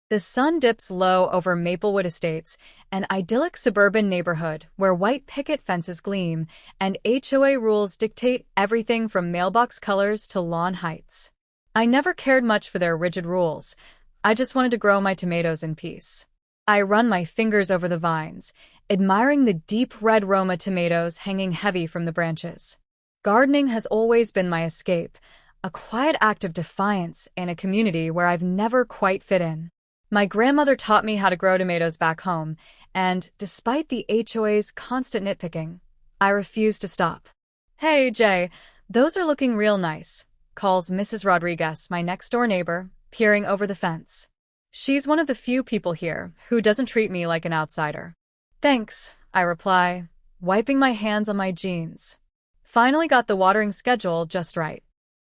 The sun dips low over Maplewood Estates, an idyllic suburban neighborhood where white picket fences gleam and HOA rules dictate everything from mailbox colors to lawn heights. I never cared much for their rigid rules. I just wanted to grow my tomatoes in peace. I run my fingers over the vines, admiring the deep red Roma tomatoes hanging heavy from the branches. Gardening has always been my escape, a quiet act of defiance in a community where I've never quite fit in. My grandmother taught me how to grow tomatoes back home, and despite the HOA's constant nitpicking, I refuse to stop. "Hey, Jay, those are looking real nice," calls Mrs. Rodriguez, my next-door neighbor, peering over the fence. She's one of the few people here who doesn't treat me like an outsider. "Thanks," I reply, wiping my hands on my jeans. Finally got the watering schedule just right.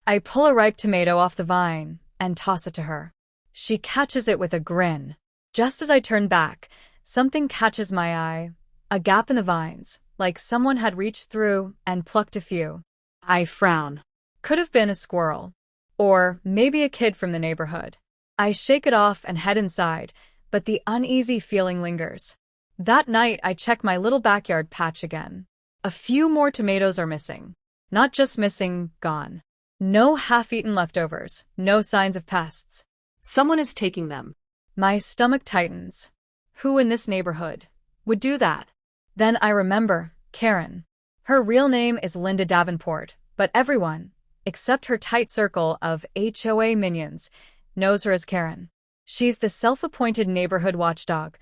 I pull a ripe tomato off the vine and toss it to her. She catches it with a grin. Just as I turn back, something catches my eye, a gap in the vines, like someone had reached through and plucked a few. I frown. Could have been a squirrel. Or maybe a kid from the neighborhood. I shake it off and head inside, but the uneasy feeling lingers. That night, I check my little backyard patch again. A few more tomatoes are missing. Not just missing, gone. No half-eaten leftovers, no signs of pests. Someone is taking them. My stomach tightens. Who in this neighborhood would do that? Then I remember Karen. Her real name is Linda Davenport, but everyone, except her tight circle of HOA minions, knows her as Karen. She's the self-appointed neighborhood watchdog,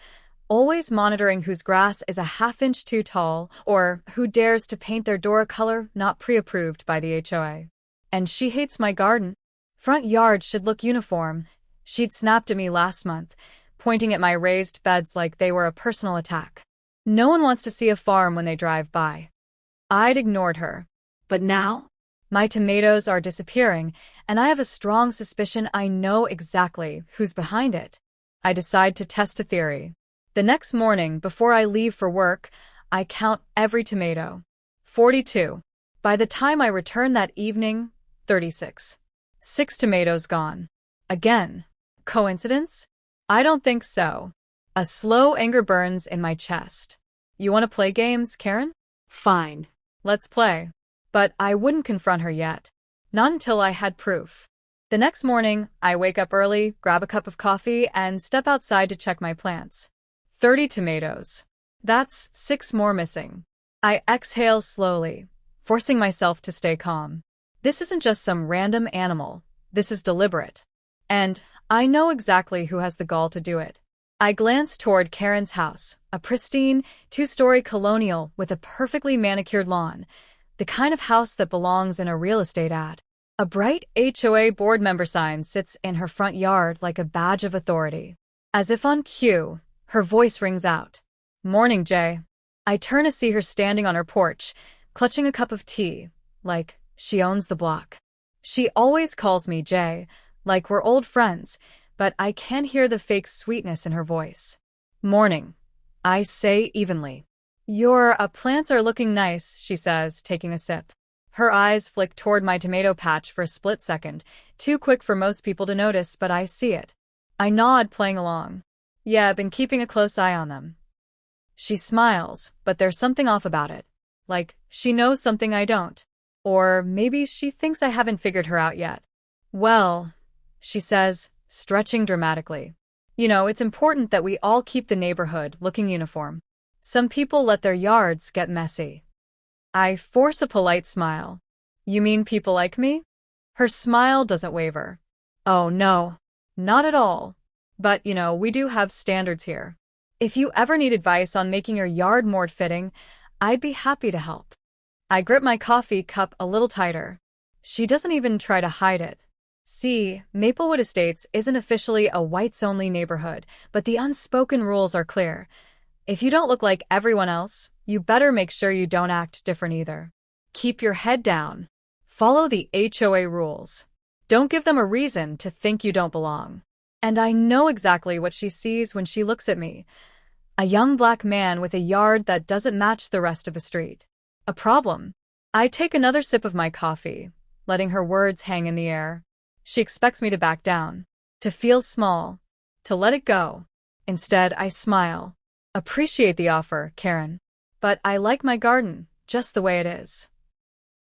always monitoring whose grass is a half-inch too tall or who dares to paint their door a color not pre-approved by the HOA. And she hates my garden. Front yard should look uniform. She'd snapped at me last month, pointing at my raised beds like they were a personal attack. No one wants to see a farm when they drive by. I'd ignored her. But now? My tomatoes are disappearing, and I have a strong suspicion I know exactly who's behind it. I decide to test a theory. The next morning, before I leave for work, I count every tomato. 42. By the time I return that evening, 36. 6 tomatoes gone. Again. Coincidence? I don't think so. A slow anger burns in my chest. "You want to play games, Karen?" Fine. "Let's play." But I wouldn't confront her yet. Not until I had proof. The next morning, I wake up early, grab a cup of coffee, and step outside to check my plants. 30 tomatoes. That's 6 more missing. I exhale slowly, forcing myself to stay calm. This isn't just some random animal. This is deliberate. And I know exactly who has the gall to do it. I glance toward Karen's house, a pristine, 2-story colonial with a perfectly manicured lawn, the kind of house that belongs in a real estate ad. A bright HOA board member sign sits in her front yard like a badge of authority. As if on cue, her voice rings out. "Morning, Jay." I turn to see her standing on her porch, clutching a cup of tea, like she owns the block. She always calls me Jay, like we're old friends, but I can hear the fake sweetness in her voice. "Morning," I say evenly. "Your plants are looking nice," she says, taking a sip. Her eyes flick toward my tomato patch for a split second, too quick for most people to notice, but I see it. I nod, playing along. "Yeah, been keeping a close eye on them." She smiles, but there's something off about it. Like, she knows something I don't. Or maybe she thinks I haven't figured her out yet. "Well," she says, stretching dramatically. "You know, it's important that we all keep the neighborhood looking uniform. Some people let their yards get messy." I force a polite smile. "You mean people like me?" Her smile doesn't waver. "Oh, no. Not at all. But, we do have standards here. If you ever need advice on making your yard more fitting, I'd be happy to help." I grip my coffee cup a little tighter. She doesn't even try to hide it. See, Maplewood Estates isn't officially a whites-only neighborhood, but the unspoken rules are clear. If you don't look like everyone else, you better make sure you don't act different either. Keep your head down. Follow the HOA rules. Don't give them a reason to think you don't belong. And I know exactly what she sees when she looks at me. A young black man with a yard that doesn't match the rest of the street. A problem. I take another sip of my coffee, letting her words hang in the air. She expects me to back down, to feel small, to let it go. Instead, I smile. Appreciate the offer, Karen. But I like my garden, just the way it is.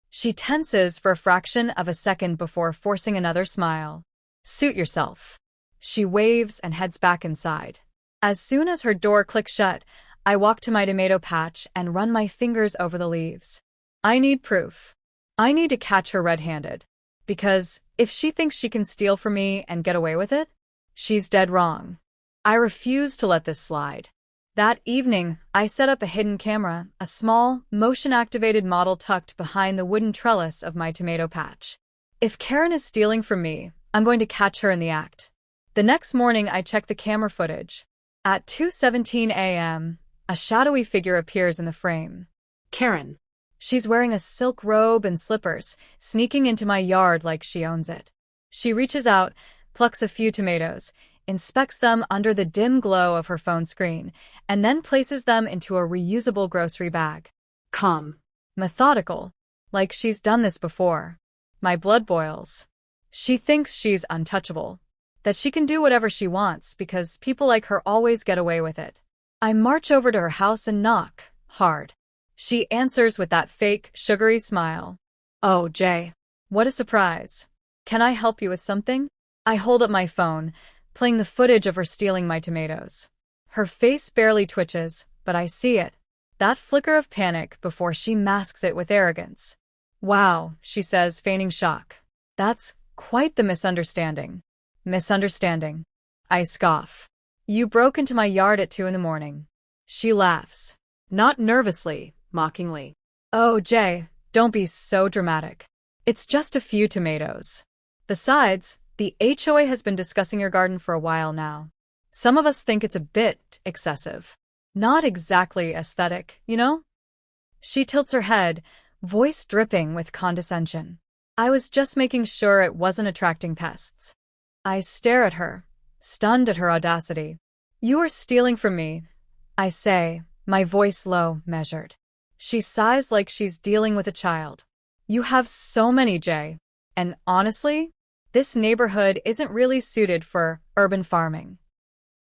She tenses for a fraction of a second before forcing another smile. Suit yourself. She waves and heads back inside. As soon as her door clicks shut, I walk to my tomato patch and run my fingers over the leaves. I need proof. I need to catch her red-handed. Because if she thinks she can steal from me and get away with it, she's dead wrong. I refuse to let this slide. That evening, I set up a hidden camera, a small, motion-activated model tucked behind the wooden trellis of my tomato patch. If Karen is stealing from me, I'm going to catch her in the act. The next morning, I check the camera footage. At 2:17 a.m., a shadowy figure appears in the frame. Karen. She's wearing a silk robe and slippers, sneaking into my yard like she owns it. She reaches out, plucks a few tomatoes, inspects them under the dim glow of her phone screen, and then places them into a reusable grocery bag. Calm. Methodical, like she's done this before. My blood boils. She thinks she's untouchable, that she can do whatever she wants because people like her always get away with it. I march over to her house and knock, hard. She answers with that fake, sugary smile. Oh, Jay. What a surprise. Can I help you with something? I hold up my phone, playing the footage of her stealing my tomatoes. Her face barely twitches, but I see it. That flicker of panic before she masks it with arrogance. Wow, she says, feigning shock. That's quite the misunderstanding. Misunderstanding. I scoff. You broke into my yard at 2 a.m. She laughs. Not nervously, mockingly. Oh, Jay, don't be so dramatic. It's just a few tomatoes. Besides, the HOA has been discussing your garden for a while now. Some of us think it's a bit excessive. Not exactly aesthetic, you know? She tilts her head, voice dripping with condescension. I was just making sure it wasn't attracting pests. I stare at her, stunned at her audacity. You are stealing from me, I say, my voice low, measured. She sighs like she's dealing with a child. You have so many, Jay. And honestly, this neighborhood isn't really suited for urban farming.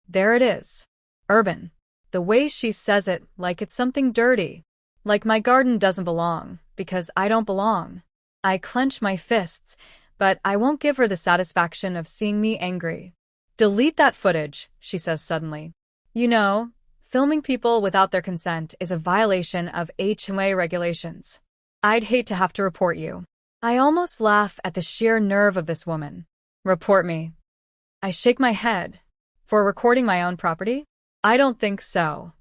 There it is. Urban. The way she says it, like it's something dirty. Like my garden doesn't belong, because I don't belong. I clench my fists, but I won't give her the satisfaction of seeing me angry. Delete that footage, she says suddenly. You know, filming people without their consent is a violation of HOA regulations. I'd hate to have to report you. I almost laugh at the sheer nerve of this woman. Report me. I shake my head. For recording my own property? I don't think so.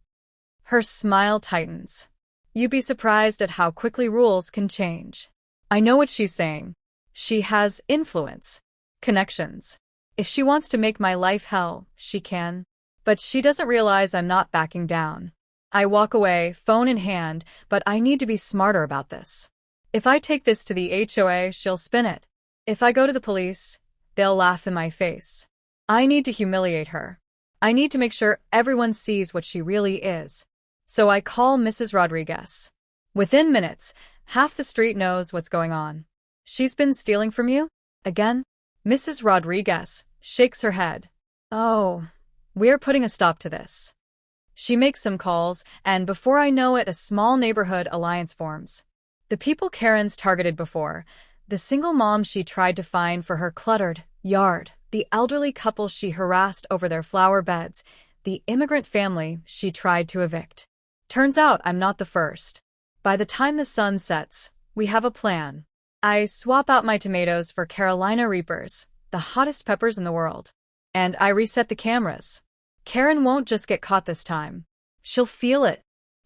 Her smile tightens. You'd be surprised at how quickly rules can change. I know what she's saying. She has influence, connections. If she wants to make my life hell, she can. But she doesn't realize I'm not backing down. I walk away, phone in hand, but I need to be smarter about this. If I take this to the HOA, she'll spin it. If I go to the police, they'll laugh in my face. I need to humiliate her. I need to make sure everyone sees what she really is. So I call Mrs. Rodriguez. Within minutes, half the street knows what's going on. She's been stealing from you? Again? Mrs. Rodriguez shakes her head. Oh, we're putting a stop to this. She makes some calls, and before I know it, a small neighborhood alliance forms. The people Karen's targeted before, the single mom she tried to find for her cluttered yard, the elderly couple she harassed over their flower beds, the immigrant family she tried to evict. Turns out I'm not the first. By the time the sun sets, we have a plan. I swap out my tomatoes for Carolina Reapers, the hottest peppers in the world. And I reset the cameras. Karen won't just get caught this time. She'll feel it.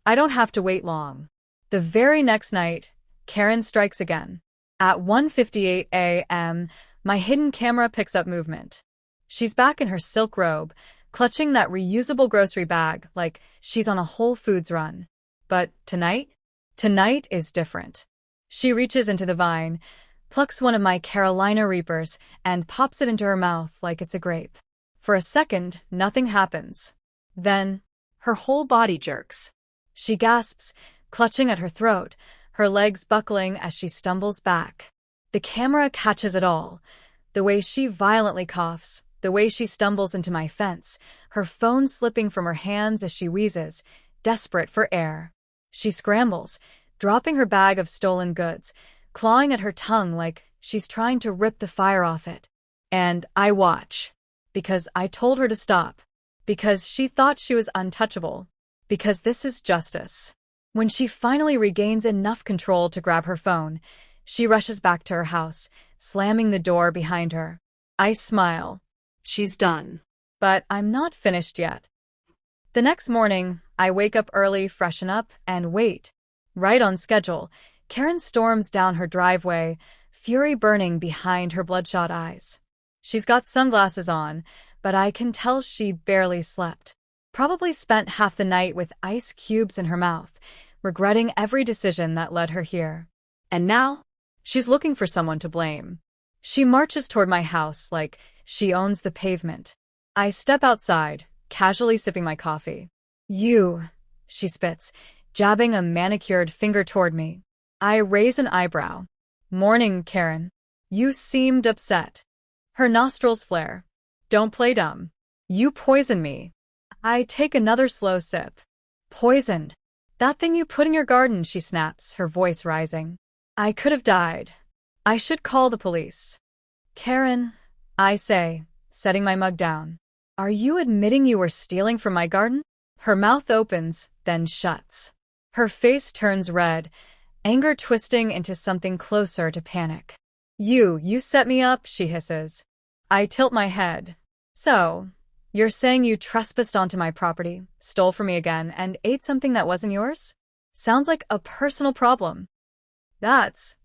I don't have to wait long. The very next night, Karen strikes again. At 1:58 a.m., my hidden camera picks up movement. She's back in her silk robe, clutching that reusable grocery bag like she's on a Whole Foods run. But tonight? Tonight is different. She reaches into the vine, plucks one of my Carolina Reapers, and pops it into her mouth like it's a grape. For a second, nothing happens. Then, Her whole body jerks. she gasps, clutching at her throat, her legs buckling as she stumbles back. The camera catches it all. The way she violently coughs, The way she stumbles into my fence, her phone slipping from her hands as she wheezes, desperate for air. She scrambles, dropping her bag of stolen goods, clawing at her tongue like she's trying to rip the fire off it. And I watch. Because I told her to stop. Because she thought she was untouchable. Because this is justice. When she finally regains enough control to grab her phone, she rushes back to her house, slamming the door behind her. I smile. She's done. But I'm not finished yet. The next morning, I wake up early, freshen up, and wait. Right on schedule, Karen storms down her driveway, fury burning behind her bloodshot eyes. She's got sunglasses on, but I can tell she barely slept. Probably spent half the night with ice cubes in her mouth, regretting every decision that led her here. And now? She's looking for someone to blame. She marches toward my house like she owns the pavement. I step outside, casually sipping my coffee. You, she spits, jabbing a manicured finger toward me. I raise an eyebrow. Morning, Karen. You seemed upset. Her nostrils flare. Don't play dumb. You poison me. I take another slow sip. Poisoned. That thing you put in your garden, she snaps, her voice rising. I could have died. I should call the police. Karen, I say, setting my mug down. Are you admitting you were stealing from my garden? Her mouth opens, then shuts. Her face turns red, anger twisting into something closer to panic. You set me up, she hisses. I tilt my head. So, you're saying you trespassed onto my property, stole from me again, and ate something that wasn't yours? Sounds like a personal problem. That's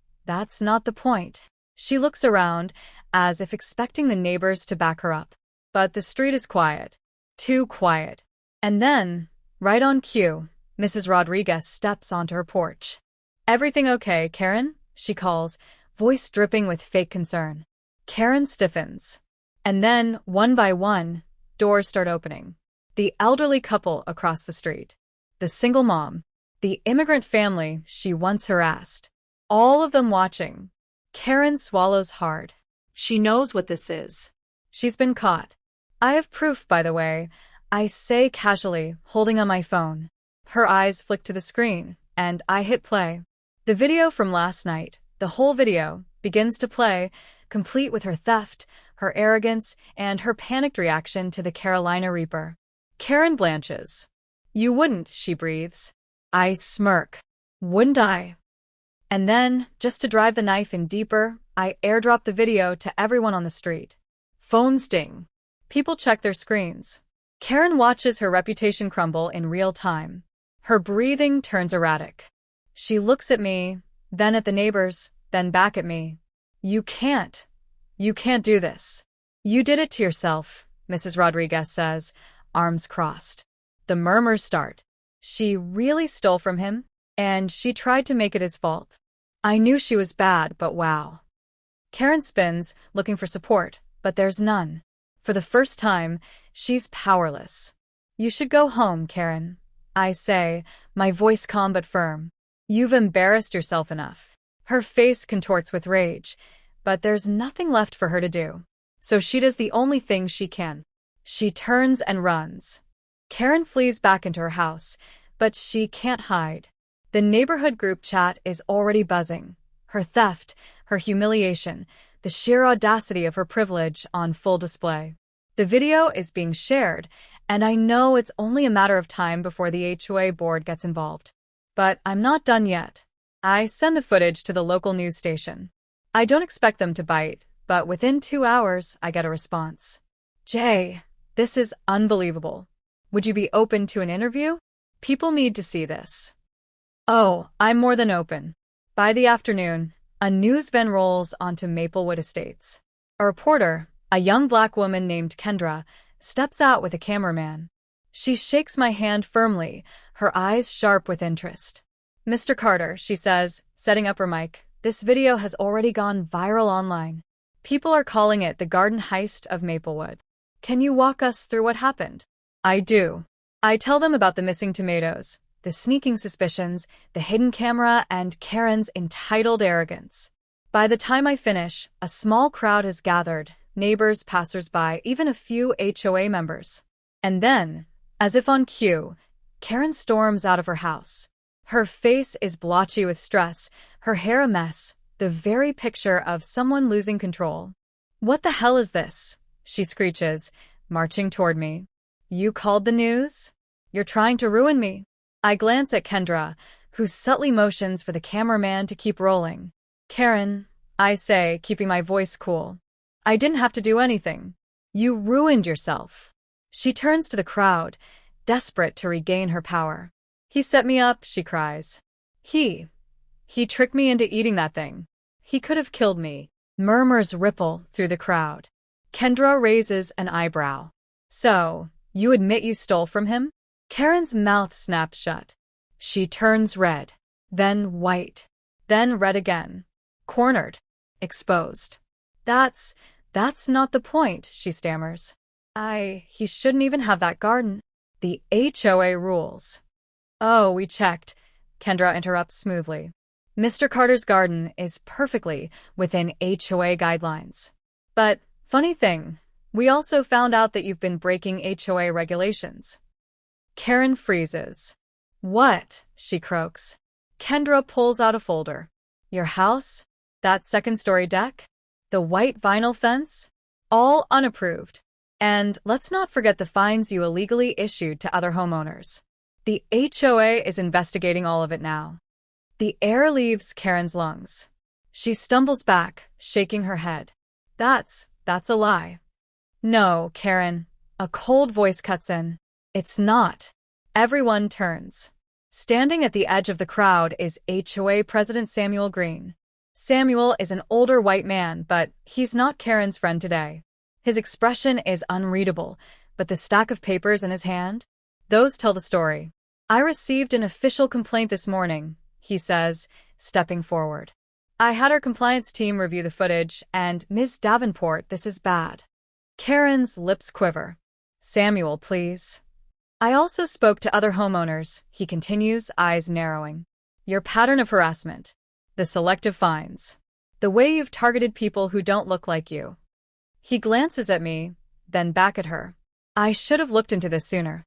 not the point. She looks around, as if expecting the neighbors to back her up. But the street is quiet. Too quiet. And then, right on cue, Mrs. Rodriguez steps onto her porch. Everything okay, Karen? She calls, voice dripping with fake concern. Karen stiffens. And then, one by one, doors start opening. The elderly couple across the street. The single mom. The immigrant family she once harassed. All of them watching. Karen swallows hard. She knows what this is. She's been caught. I have proof, by the way, I say casually, holding on my phone. Her eyes flick to the screen, and I hit play. The video from last night, the whole video, begins to play, complete with her theft, her arrogance, and her panicked reaction to the Carolina Reaper. Karen blanches. You wouldn't, she breathes. I smirk. Wouldn't I? And then, just to drive the knife in deeper, I airdrop the video to everyone on the street. Phones ding. People check their screens. Karen watches her reputation crumble in real time. Her breathing turns erratic. She looks at me, then at the neighbors, then back at me. You can't do this. You did it to yourself, Mrs. Rodriguez says, arms crossed. The murmurs start. She really stole from him, and she tried to make it his fault. I knew she was bad, but wow. Karen spins, looking for support, but there's none. For the first time, she's powerless. You should go home, Karen. I say, my voice calm but firm. You've embarrassed yourself enough. Her face contorts with rage, but there's nothing left for her to do. So she does the only thing she can. She turns and runs. Karen flees back into her house, but she can't hide. The neighborhood group chat is already buzzing. Her theft, her humiliation, the sheer audacity of her privilege on full display. The video is being shared, and I know it's only a matter of time before the HOA board gets involved. But I'm not done yet. I send the footage to the local news station. I don't expect them to bite, but within 2 hours, I get a response. Jay, this is unbelievable. Would you be open to an interview? People need to see this. Oh, I'm more than open. By the afternoon, a news van rolls onto Maplewood Estates. A reporter, a young black woman named Kendra, steps out with a cameraman. She shakes my hand firmly, her eyes sharp with interest. Mr. Carter, she says, setting up her mic, this video has already gone viral online. People are calling it the garden heist of Maplewood. Can you walk us through what happened? I do. I tell them about the missing tomatoes, the sneaking suspicions, the hidden camera, and Karen's entitled arrogance. By the time I finish, a small crowd has gathered, neighbors, passersby, even a few HOA members. And then, as if on cue, Karen storms out of her house. Her face is blotchy with stress, her hair a mess, the very picture of someone losing control. "What the hell is this?" she screeches, marching toward me. "You called the news? You're trying to ruin me." I glance at Kendra, who subtly motions for the cameraman to keep rolling. "Karen," I say, keeping my voice cool. "I didn't have to do anything. You ruined yourself." She turns to the crowd, desperate to regain her power. "He set me up," she cries. He tricked me into eating that thing. He could have killed me." Murmurs ripple through the crowd. Kendra raises an eyebrow. "So, you admit you stole from him?" Karen's mouth snaps shut. She turns red, then white, then red again. Cornered. Exposed. That's not the point," she stammers. He shouldn't even have that garden. The HOA rules." "Oh, we checked," Kendra interrupts smoothly. "Mr. Carter's garden is perfectly within HOA guidelines. But, funny thing, we also found out that you've been breaking HOA regulations." Karen freezes. "What?" she croaks. Kendra pulls out a folder. "Your house? That second-story deck? The white vinyl fence? All unapproved. And let's not forget the fines you illegally issued to other homeowners. The HOA is investigating all of it now." The air leaves Karen's lungs. She stumbles back, shaking her head. That's a lie." "No, Karen." A cold voice cuts in. "It's not." Everyone turns. Standing at the edge of the crowd is HOA President Samuel Green. Samuel is an older white man, but he's not Karen's friend today. His expression is unreadable, but the stack of papers in his hand? Those tell the story. "I received an official complaint this morning," he says, stepping forward. "I had our compliance team review the footage, and Ms. Davenport, this is bad." Karen's lips quiver. "Samuel, please." "I also spoke to other homeowners," he continues, eyes narrowing. "Your pattern of harassment, the selective fines, the way you've targeted people who don't look like you." He glances at me, then back at her. "I should have looked into this sooner."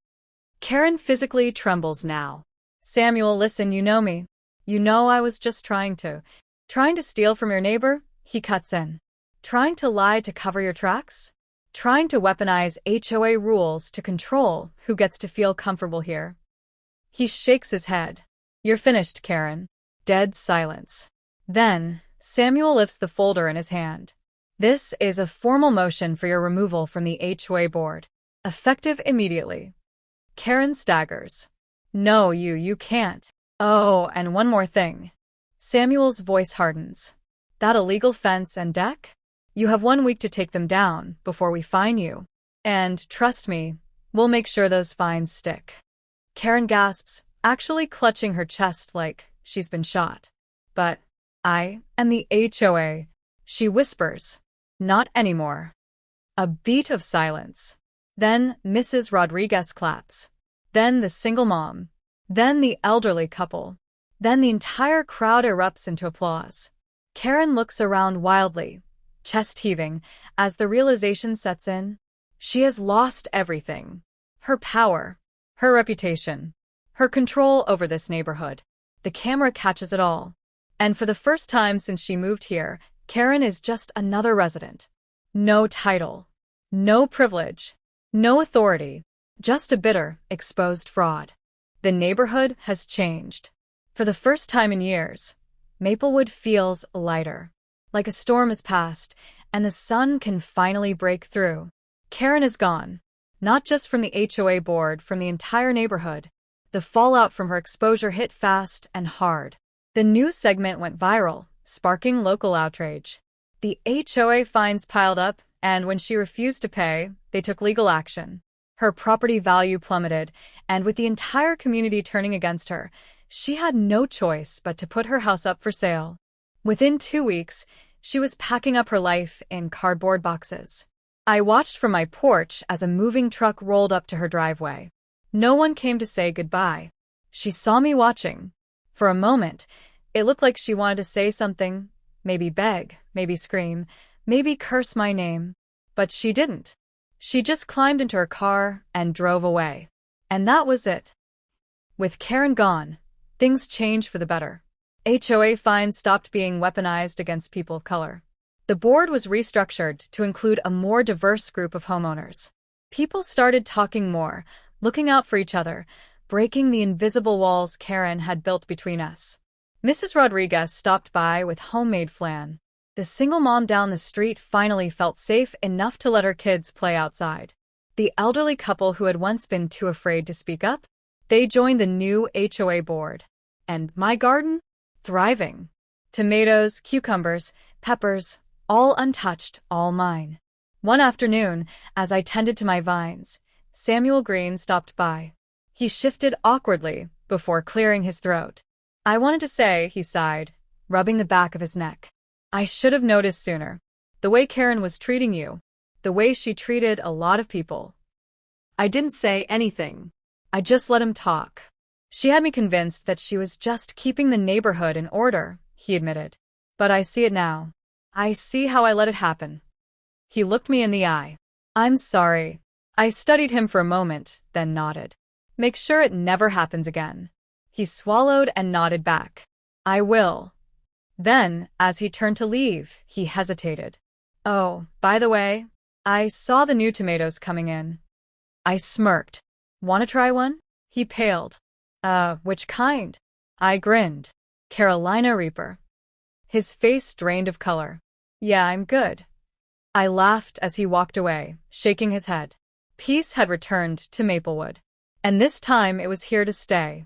Karen physically trembles now. "Samuel, listen, you know me. You know I was just trying to steal from your neighbor," he cuts in. "Trying to lie to cover your tracks? Trying to weaponize HOA rules to control who gets to feel comfortable here." He shakes his head. "You're finished, Karen." Dead silence. Then, Samuel lifts the folder in his hand. "This is a formal motion for your removal from the HOA board. Effective immediately." Karen staggers. "No, you can't." "Oh, and one more thing." Samuel's voice hardens. "That illegal fence and deck? You have 1 week to take them down before we fine you. And trust me, we'll make sure those fines stick." Karen gasps, actually clutching her chest like she's been shot. "But I am the HOA," she whispers. "Not anymore." A beat of silence. Then Mrs. Rodriguez claps. Then the single mom. Then the elderly couple. Then the entire crowd erupts into applause. Karen looks around wildly, chest heaving, as the realization sets in. She has lost everything. Her power, her reputation, her control over this neighborhood. The camera catches it all. And for the first time since she moved here, Karen is just another resident. No title, no privilege, no authority, just a bitter, exposed fraud. The neighborhood has changed. For the first time in years, Maplewood feels lighter, like a storm has passed, and the sun can finally break through. Karen is gone, not just from the HOA board, from the entire neighborhood. The fallout from her exposure hit fast and hard. The news segment went viral, sparking local outrage. The HOA fines piled up, and when she refused to pay, they took legal action. Her property value plummeted, and with the entire community turning against her, she had no choice but to put her house up for sale. Within 2 weeks, she was packing up her life in cardboard boxes. I watched from my porch as a moving truck rolled up to her driveway. No one came to say goodbye. She saw me watching. For a moment, it looked like she wanted to say something, maybe beg, maybe scream, maybe curse my name. But she didn't. She just climbed into her car and drove away. And that was it. With Karen gone, things changed for the better. HOA fines stopped being weaponized against people of color. The board was restructured to include a more diverse group of homeowners. People started talking more, looking out for each other, breaking the invisible walls Karen had built between us. Mrs. Rodriguez stopped by with homemade flan. The single mom down the street finally felt safe enough to let her kids play outside. The elderly couple who had once been too afraid to speak up, they joined the new HOA board. And my garden? Thriving. Tomatoes, cucumbers, peppers, all untouched, all mine. One afternoon, as I tended to my vines, Samuel Green stopped by. He shifted awkwardly before clearing his throat. I wanted to say, he sighed, rubbing the back of his neck. I should have noticed sooner. The way Karen was treating you. The way she treated a lot of people. I didn't say anything. I just let him talk. She had me convinced that she was just keeping the neighborhood in order, he admitted. But I see it now. I see how I let it happen. He looked me in the eye. I'm sorry. I studied him for a moment, then nodded. Make sure it never happens again. He swallowed and nodded back. I will. Then, as he turned to leave, he hesitated. Oh, by the way, I saw the new tomatoes coming in. I smirked. Want to try one? He paled. Which kind? I grinned. Carolina Reaper. His face drained of color. Yeah, I'm good. I laughed as he walked away, shaking his head. Peace had returned to Maplewood. And this time it was here to stay.